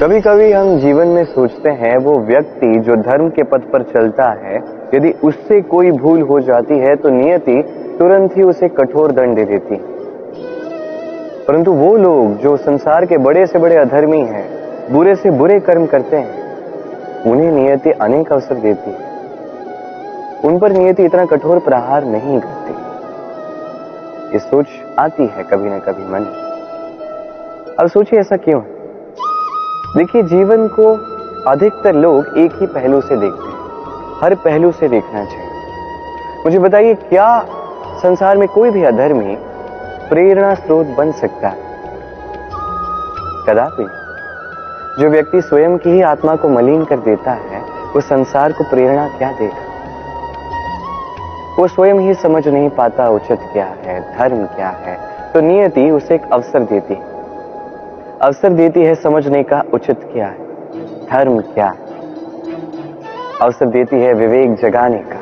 कभी कभी हम जीवन में सोचते हैं वो व्यक्ति जो धर्म के पथ पर चलता है, यदि उससे कोई भूल हो जाती है तो नियति तुरंत ही उसे कठोर दंड दे देती है। परंतु वो लोग जो संसार के बड़े से बड़े अधर्मी हैं, बुरे से बुरे कर्म करते हैं, उन्हें नियति अनेक अवसर देती है। उन पर नियति इतना कठोर प्रहार नहीं करती। ये सोच आती है कभी न कभी मन में। अब सोचिए ऐसा क्यों है। देखिए, जीवन को अधिकतर लोग एक ही पहलू से देखते हैं। हर पहलू से देखना चाहिए। मुझे बताइए, क्या संसार में कोई भी अधर्मी प्रेरणा स्रोत बन सकता है? कदापि। जो व्यक्ति स्वयं की ही आत्मा को मलिन कर देता है, वो संसार को प्रेरणा क्या देगा? वो स्वयं ही समझ नहीं पाता उचित क्या है, धर्म क्या है, तो नियति उसे एक अवसर देती है। अवसर देती है समझने का उचित क्या है, धर्म क्या है। अवसर देती है विवेक जगाने का।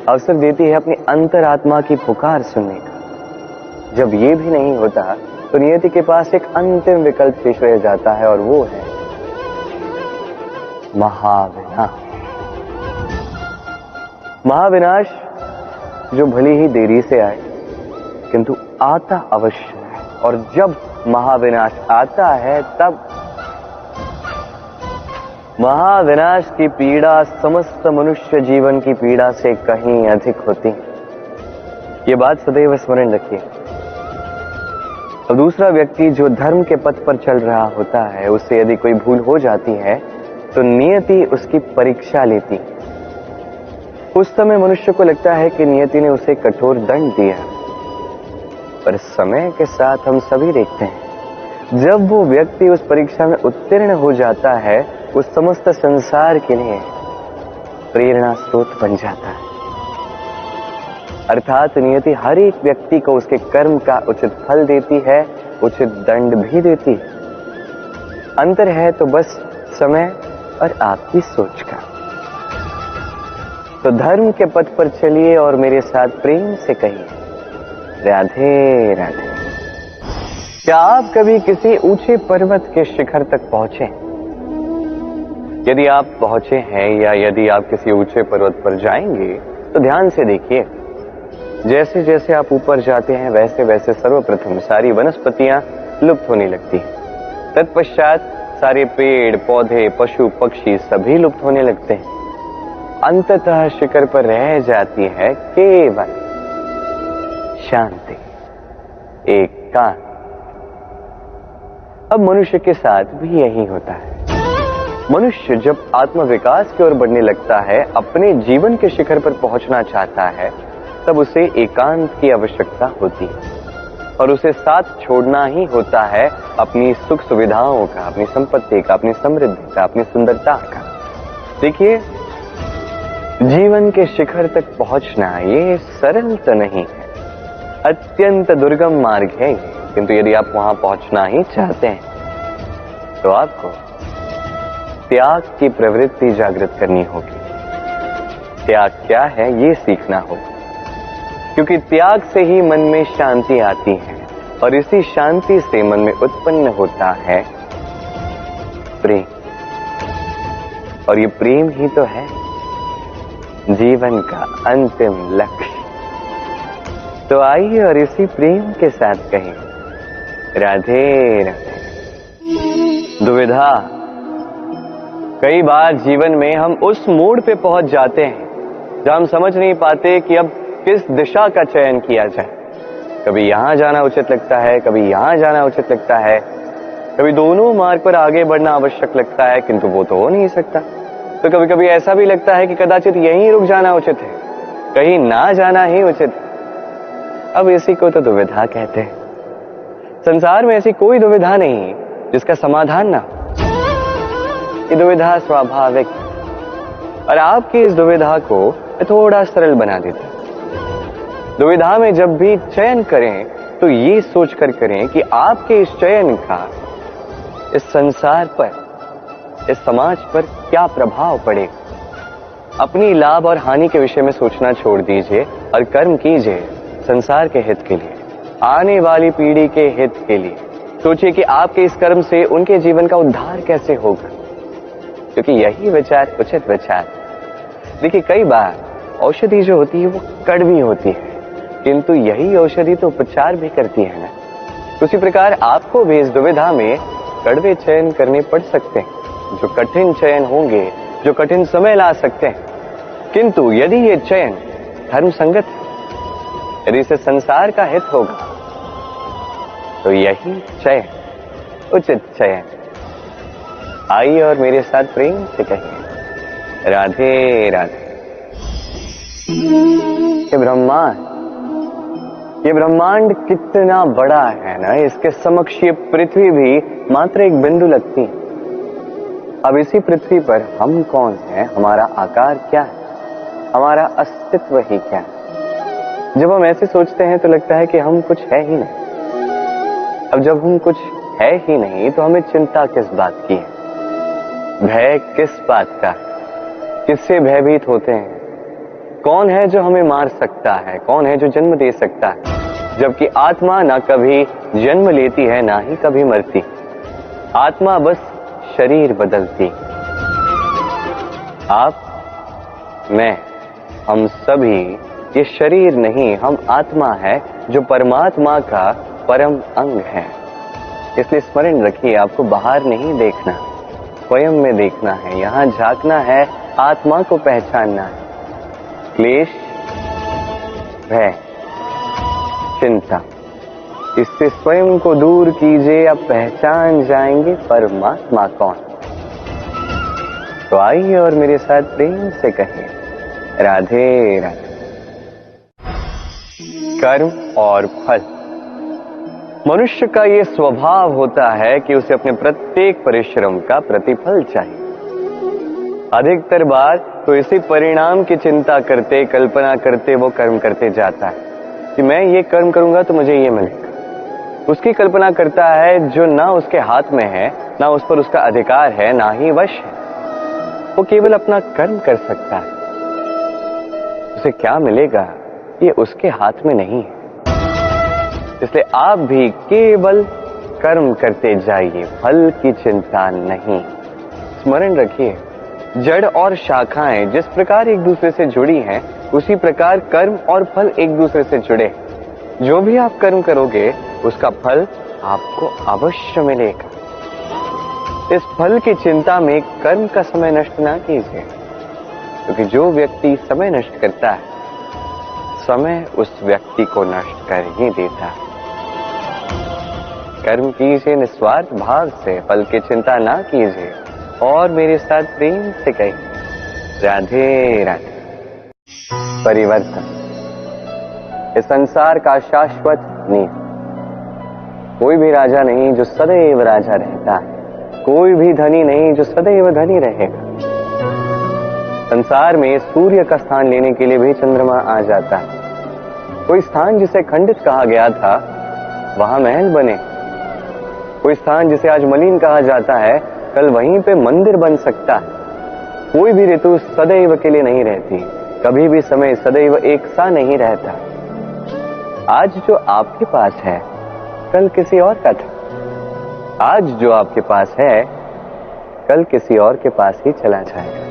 अवसर देती है अपनी अंतरात्मा की पुकार सुनने का। जब ये भी नहीं होता तो नियति के पास एक अंतिम विकल्प शेष रह जाता है, और वो है महाविनाश। महाविनाश जो भली ही देरी से आए, किंतु आता अवश्य है। और जब महाविनाश आता है, तब महाविनाश की पीड़ा समस्त मनुष्य जीवन की पीड़ा से कहीं अधिक होती है। ये बात सदैव स्मरण रखिए। अब दूसरा व्यक्ति जो धर्म के पथ पर चल रहा होता है, उससे यदि कोई भूल हो जाती है तो नियति उसकी परीक्षा लेती। उस समय मनुष्य को लगता है कि नियति ने उसे कठोर दंड दिया, पर समय के साथ हम सभी देखते हैं, जब वो व्यक्ति उस परीक्षा में उत्तीर्ण हो जाता है, उस समस्त संसार के लिए प्रेरणा स्रोत बन जाता है। अर्थात नियति हर एक व्यक्ति को उसके कर्म का उचित फल देती है, उचित दंड भी देती है। अंतर है तो बस समय और आपकी सोच का। तो धर्म के पथ पर चलिए और मेरे साथ प्रेम से कहिए, राधे राधे। क्या आप कभी किसी ऊंचे पर्वत के शिखर तक पहुंचे? यदि आप पहुंचे हैं या यदि आप किसी ऊंचे पर्वत पर जाएंगे तो ध्यान से देखिए। जैसे जैसे आप ऊपर जाते हैं, वैसे वैसे सर्वप्रथम सारी वनस्पतियां लुप्त होने लगती हैं। तत्पश्चात सारे पेड़ पौधे पशु पक्षी सभी लुप्त होने लगते हैं। अंततः शिखर पर रह जाती है केवल शांति, एकांत। अब मनुष्य के साथ भी यही होता है। मनुष्य जब आत्मविकास की ओर बढ़ने लगता है, अपने जीवन के शिखर पर पहुंचना चाहता है, तब उसे एकांत की आवश्यकता होती है। और उसे साथ छोड़ना ही होता है अपनी सुख सुविधाओं का, अपनी संपत्ति का, अपनी समृद्धि का, अपनी सुंदरता का। देखिए, जीवन के शिखर तक पहुंचना ये सरल तो नहीं है, अत्यंत दुर्गम मार्ग है। किंतु यदि आप वहां पहुंचना ही चाहते हैं तो आपको त्याग की प्रवृत्ति जागृत करनी होगी। त्याग क्या है ये सीखना होगा, क्योंकि त्याग से ही मन में शांति आती है, और इसी शांति से मन में उत्पन्न होता है प्रेम। और ये प्रेम ही तो है जीवन का अंतिम लक्ष्य। तो आइए और इसी प्रेम के साथ कहें, राधे राधे। दुविधा। कई बार जीवन में हम उस मोड़ पे पहुंच जाते हैं जहां हम समझ नहीं पाते कि अब किस दिशा का चयन किया जाए। कभी यहां जाना उचित लगता है, कभी यहां जाना उचित लगता है, कभी दोनों मार्ग पर आगे बढ़ना आवश्यक लगता है, किंतु वो तो हो नहीं सकता। तो कभी कभी ऐसा भी लगता है कि कदाचित यहीं रुक जाना उचित है, कहीं ना जाना ही उचित है। अब इसी को तो दुविधा कहते हैं। संसार में ऐसी कोई दुविधा नहीं जिसका समाधान ना हो। ये दुविधा स्वाभाविक, और आपकी इस दुविधा को थोड़ा सरल बना देता है। दुविधा में जब भी चयन करें तो ये सोचकर करें कि आपके इस चयन का इस संसार पर, इस समाज पर क्या प्रभाव पड़ेगा। अपनी लाभ और हानि के विषय में सोचना छोड़ दीजिए और कर्म कीजिए संसार के हित के लिए, आने वाली पीढ़ी के हित के लिए। सोचिए कि आपके इस कर्म से उनके जीवन का उद्धार कैसे होगा, क्योंकि यही विचार उचित विचार। देखिए, कई बार औषधि जो होती है वो कड़वी होती है, किंतु यही औषधि तो उपचार भी करती है ना। उसी प्रकार आपको भी इस दुविधा में कड़वे चयन करने पड़ सकते हैं, जो कठिन चयन होंगे, जो कठिन समय ला सकते हैं। किंतु यदि ये चयन धर्म संगत है, यदि इसे संसार का हित होगा, तो यही चयन उचित चयन। आइए और मेरे साथ प्रेम से कहिए, राधे राधे। ये ब्रह्मांड कितना बड़ा है ना, इसके समक्ष ये पृथ्वी भी मात्र एक बिंदु लगती है। अब इसी पृथ्वी पर हम कौन हैं, हमारा आकार क्या है, हमारा अस्तित्व ही क्या है। जब हम ऐसे सोचते हैं तो लगता है कि हम कुछ है ही नहीं। अब जब हम कुछ है ही नहीं तो हमें चिंता किस बात की है, भय किस बात का है, किससे भयभीत होते हैं। कौन है जो हमें मार सकता है, कौन है जो जन्म दे सकता है, जबकि आत्मा ना कभी जन्म लेती है ना ही कभी मरती। आत्मा बस शरीर बदलती। आप, मैं, हम सभी ये शरीर नहीं, हम आत्मा है जो परमात्मा का परम अंग है। इसलिए स्मरण रखिए, आपको बाहर नहीं देखना, स्वयं में देखना है, यहाँ झांकना है, आत्मा को पहचानना है। क्लेश, भय, चिंता, इससे स्वयं को दूर कीजिए, आप पहचान जाएंगे परमात्मा कौन। तो आइए और मेरे साथ प्रेम से कहिए, राधे राधे। कर्म और फल। मनुष्य का ये स्वभाव होता है कि उसे अपने प्रत्येक परिश्रम का प्रतिफल चाहिए। अधिकतर बार तो इसी परिणाम की चिंता करते, कल्पना करते वो कर्म करते जाता है कि मैं ये कर्म करूंगा तो मुझे ये मिलेगा। उसकी कल्पना करता है जो ना उसके हाथ में है, ना उस पर उसका अधिकार है, ना ही वश है। वो केवल अपना कर्म कर सकता है, उसे क्या मिलेगा ये उसके हाथ में नहीं है। इसलिए आप भी केवल कर्म करते जाइए, फल की चिंता नहीं। स्मरण रखिए, जड़ और शाखाएं जिस प्रकार एक दूसरे से जुड़ी हैं, उसी प्रकार कर्म और फल एक दूसरे से जुड़े। जो भी आप कर्म करोगे उसका फल आपको अवश्य मिलेगा। इस फल की चिंता में कर्म का समय नष्ट ना कीजिए, क्योंकि जो व्यक्ति समय नष्ट करता है, समय उस व्यक्ति को नष्ट कर ही देता है। कर्म कीजिए निस्वार्थ भाव से, फल की चिंता ना कीजिए। और मेरे साथ प्रेम से कहिए, राधे राधे। परिवर्तन इस संसार का शाश्वत नियम। कोई भी राजा नहीं जो सदैव राजा रहता है, कोई भी धनी नहीं जो सदैव धनी रहेगा। संसार में सूर्य का स्थान लेने के लिए भी चंद्रमा आ जाता है। कोई स्थान जिसे खंडित कहा गया था वहां महल बने, कोई स्थान जिसे आज मलिन कहा जाता है कल वहीं पे मंदिर बन सकता है। कोई भी ऋतु सदैव के लिए नहीं रहती, कभी भी समय सदैव एक सा नहीं रहता। आज जो आपके पास है कल किसी और का था, आज जो आपके पास है कल किसी और के पास ही चला जाएगा।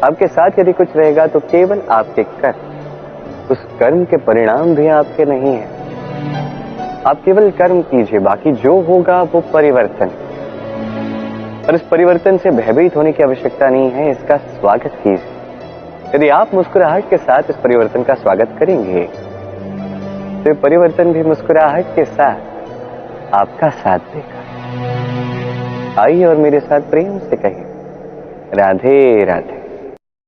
आपके साथ यदि कुछ रहेगा तो केवल आपके कर्म, उस कर्म के परिणाम भी आपके नहीं है। आप केवल कर्म कीजिए, बाकी जो होगा वो परिवर्तन। और इस परिवर्तन से भयभीत होने की आवश्यकता नहीं है, इसका स्वागत कीजिए। यदि आप मुस्कुराहट के साथ इस परिवर्तन का स्वागत करेंगे तो परिवर्तन भी मुस्कुराहट के साथ आपका साथ देगा। आइए और मेरे साथ प्रेम से कहिए, राधे राधे।